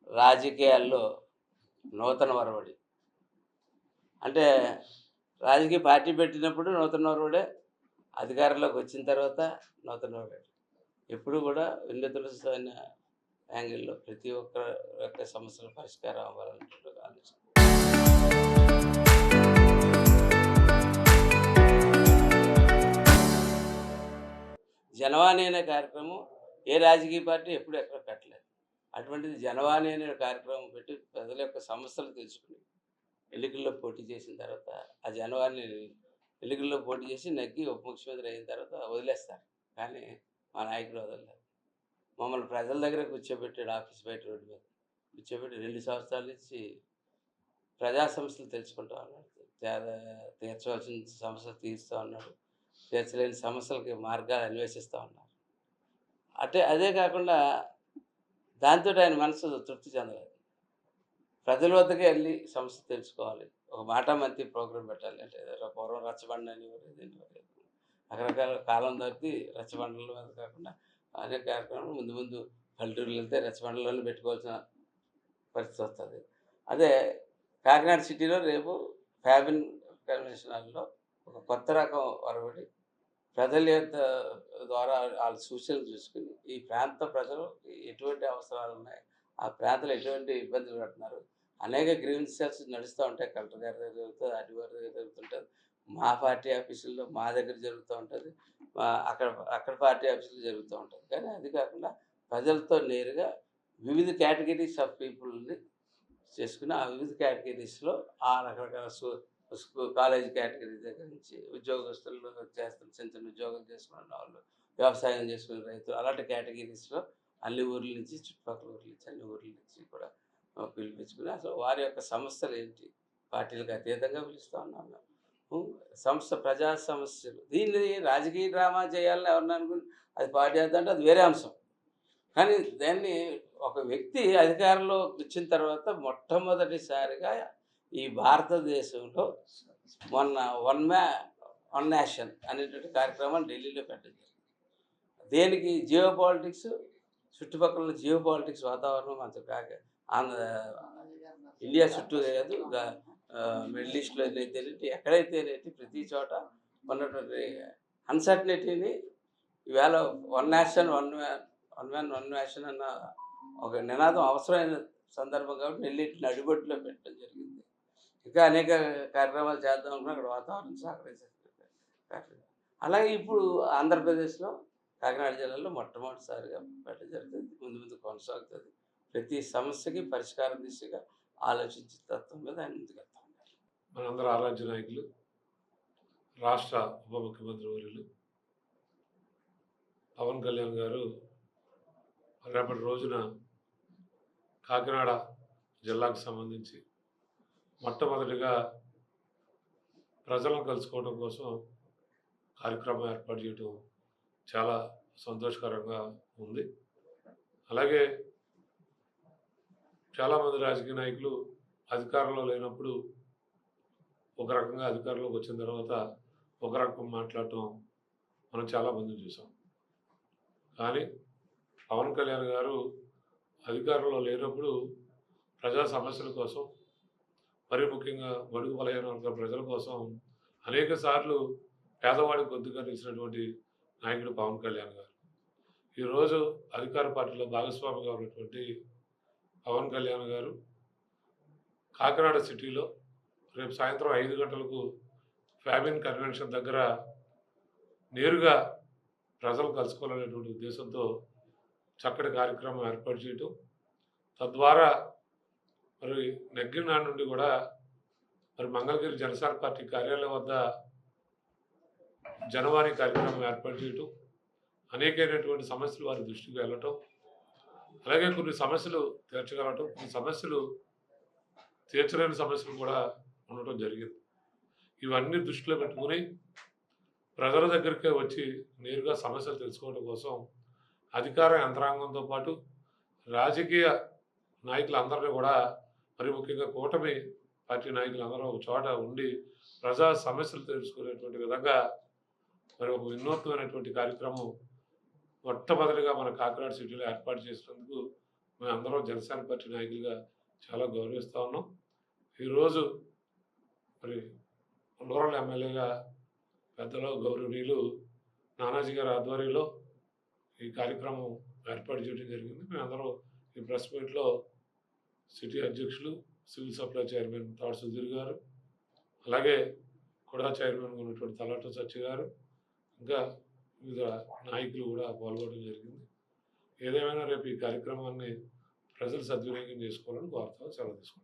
రాజకీయాల్లో నూతన ఒరవడి. అంటే రాజకీయ పార్టీ పెట్టినప్పుడు నూతన ఒరవడే, అధికారంలోకి వచ్చిన తర్వాత నూతన ఒరవడే. ఎప్పుడు కూడా వినూత్న యాంగిల్‌లో ప్రతి ఒక్కరి యొక్క సమస్యల పరిష్కారం అవ్వాలనేటువంటి ఆలోచన. జనవాణి అనే కార్యక్రమం ఏ రాజకీయ పార్టీ ఎప్పుడు ఎక్కడ పెట్టలేదు. అటువంటిది జనవాణి అనే కార్యక్రమం పెట్టి ప్రజల యొక్క సమస్యలు తెలుసుకుని ఎన్నికల్లో పోటీ చేసిన తర్వాత ఆ జనవాణిని ఎన్నికల్లో పోటీ చేసి నెగ్గి ఉప ముఖ్యమంత్రి అయిన తర్వాత వదిలేస్తారు. కానీ మా నాయకుడు వదలలేదు. మమ్మల్ని ప్రజల దగ్గర కూర్చోబెట్టాడు ఆఫీస్ బయట రోడ్డు మీద. కూర్చోబెట్టి 2 సంవత్సరాల నుంచి ప్రజా సమస్యలు తెలుసుకుంటా ఉన్నాడు. తీర్చవలసిన సమస్యలు తీరుస్తూ ఉన్నాడు. తీర్చలేని సమస్యలకి మార్గాలు అన్వేషిస్తూ ఉన్నారు. అదే కాకుండా దాంతో ఆయన మనసు తృప్తి చెందలేదు. ప్రజల వద్దకే వెళ్ళి సమస్య తెలుసుకోవాలి. ఒక మాటామంతి ప్రోగ్రాం పెట్టాలి. అంటే పూర్వం రచ్చబండ అనేవారు, రకరకాల కాలం తప్పి రచ్చబండల మీద కాకుండా అనేక కార్యక్రమాలు ముందు ముందు పల్లెటూరులు వెళ్తే రచ్చబండలోనే పెట్టుకోవాల్సిన పరిస్థితి వస్తుంది. అదే కాకినాడ సిటీలో రేపు ఫ్యాబిన్ కన్వెన్షన్ హాల్లో ఒక కొత్త రకం ఒరవడి ప్రజల యొక్క ద్వారా వాళ్ళ సూచనలు చూసుకుని ఈ ప్రాంత ప్రజలు ఎటువంటి అవసరాలు ఉన్నాయి, ఆ ప్రాంతంలో ఎటువంటి ఇబ్బందులు పడుతున్నారు, అనేక గ్రీవెన్సెస్ నడుస్తూ ఉంటాయి. కలెక్టర్ గారి దగ్గర జరుగుతుంది, అధికారి దగ్గర జరుగుతుంటుంది, మా పార్టీ ఆఫీసుల్లో మా దగ్గర జరుగుతూ ఉంటుంది, అక్కడ పార్టీ ఆఫీసులో జరుగుతూ ఉంటుంది. కానీ అది కాకుండా ప్రజలతో నేరుగా వివిధ కేటగిరీస్ ఆఫ్ పీపుల్ని చేసుకుని ఆ వివిధ కేటగిరీస్లో ఆ రకరకాల కాలేజీ కేటగిరీ దగ్గర నుంచి ఉద్యోగస్తులు చేస్తున్న చిన్న చిన్న ఉద్యోగాలు చేసుకునే వాళ్ళు, వ్యవసాయం చేసుకునే రైతులు, అలాంటి కేటగిరీస్లో అన్ని ఊర్ల నుంచి చుట్టుపక్కల ఊర్ల నుంచి అన్ని ఊర్ల నుంచి కూడా పిలిపించుకుని అసలు వారి యొక్క సమస్యలు ఏంటి పార్టీలకు అతీతంగా పిలుస్తూ ఉన్నాము. ప్రజా సమస్యలు దీన్ని రాజకీయ డ్రామా చేయాలని ఎవరిని అనుకుని అది పార్టీ అంటే అది వేరే అంశం. కానీ దాన్ని ఒక వ్యక్తి అధికారంలో వచ్చిన తర్వాత మొట్టమొదటిసారిగా ఈ భారతదేశంలో మొన్న వన్ నేషన్ అనేటువంటి కార్యక్రమాన్ని ఢిల్లీలో పెట్టడం జరిగింది. దేనికి? జియో పాలిటిక్స్, చుట్టుపక్కల జియో పాలిటిక్స్ వాతావరణం అంత కాక ఇండియా చుట్టూ కాదు, మిడిల్ ఈస్ట్లో అయితేనేటి ఎక్కడైతేనేటి ప్రతి చోట ఉన్నటువంటి అన్సర్టనిటీని ఈవేళ వన్ నేషన్ అన్న ఒక నినాదం అవసరమైన సందర్భం కాబట్టి నెల్లింటిని అడుగుబొట్టులో పెట్టడం జరిగింది. ఇంకా అనేక కార్యక్రమాలు చేద్దాం అనుకున్నా అక్కడ వాతావరణం సహకరించారు. అలాగే ఇప్పుడు ఆంధ్రప్రదేశ్లో కాకినాడ జిల్లాలో మొట్టమొదటిసారిగా పెట్టడం జరుగుతుంది. ముందు ముందు కొనసాగుతుంది. ప్రతి సమస్యకి పరిష్కారం దిశగా ఆలోచించే తత్వం మీద ఆయన ముందుకెళ్తా ఉన్నారు. మనందరూ ఆరాధ్య నాయకులు, రాష్ట్ర ఉప ముఖ్యమంత్రి వర్యులు పవన్ కళ్యాణ్ గారు రేపటి రోజున కాకినాడ జిల్లాకు సంబంధించి మొట్టమొదటిగా ప్రజలను కలుసుకోవడం కోసం కార్యక్రమం ఏర్పాటు చేయడం చాలా సంతోషకరంగా ఉంది. అలాగే చాలామంది రాజకీయ నాయకులు అధికారంలో లేనప్పుడు ఒక రకంగా అధికారంలోకి వచ్చిన తర్వాత ఒక రకం మాట్లాడటం మనం చాలామంది చూసాం. కానీ పవన్ కళ్యాణ్ గారు అధికారంలో లేనప్పుడు ప్రజా సమస్యల కోసం, మరీ ముఖ్యంగా బడుగు బలహీన వర్గాల ప్రజల కోసం అనేక సార్లు పేదవాడికి గొంతుగా నిలిచినటువంటి నాయకుడు పవన్ కళ్యాణ్ గారు. ఈరోజు అధికార పార్టీలో భాగస్వామిగా ఉన్నటువంటి పవన్ కళ్యాణ్ గారు కాకినాడ సిటీలో రేపు సాయంత్రం 5 గంటలకు ఫ్యాబిన్ కన్వెన్షన్ దగ్గర నేరుగా ప్రజలు కలుసుకోవాలనేటువంటి ఉద్దేశంతో చక్కటి కార్యక్రమం ఏర్పాటు చేయటం, తద్వారా మరి నెగ్గిన నాటి నుండి కూడా మరి మంగళగిరి జనసేన పార్టీ కార్యాలయం వద్ద జనవాణి కార్యక్రమం ఏర్పాటు చేయటం, అనేకమైనటువంటి సమస్యలు వారి దృష్టికి వెళ్ళటం, అలాగే కొన్ని సమస్యలు తీర్చగలటం, కొన్ని సమస్యలు తీర్చలేని సమస్యలు కూడా ఉండటం జరిగింది. ఇవన్నీ దృష్టిలో పెట్టుకుని ప్రజల దగ్గరికే వచ్చి నేరుగా సమస్యలు తెలుసుకోవడం కోసం అధికార యంత్రాంగంతో పాటు రాజకీయ నాయకులందరినీ కూడా, మరి ముఖ్యంగా కూటమి పార్టీ నాయకులందరూ ఒక చోట ఉండి ప్రజా సమస్యలు తెలుసుకునేటువంటి విధంగా మరి ఒక వినూత్నమైనటువంటి కార్యక్రమం మొట్టమొదటిగా మన కాకినాడ సిటీలో ఏర్పాటు చేసినందుకు మేమందరం జనసేన పార్టీ నాయకులుగా చాలా గౌరవిస్తూ ఉన్నాం. ఈరోజు మరి రూరల్ ఎమ్మెల్యేగా పెద్దలు గౌరవనీయులు నానాజీ గారి ఆధ్వర్యంలో ఈ కార్యక్రమం ఏర్పాటు చేయడం జరిగింది. మేమందరం ఈ ప్రెస్ మీట్లో సిటీ అధ్యక్షులు, సివిల్ సప్లై చైర్మన్ తాడు సుధీర్ గారు, అలాగే కూడా చైర్మన్గా ఉన్నటువంటి తలాట సత్య గారు, ఇంకా వివిధ నాయకులు కూడా పాల్గొనడం జరిగింది. ఏదేమైనా రేపు ఈ కార్యక్రమాన్ని ప్రజలు సద్వినియోగం చేసుకోవాలని కోరుతాం. సెలవు తీసుకుంటాం.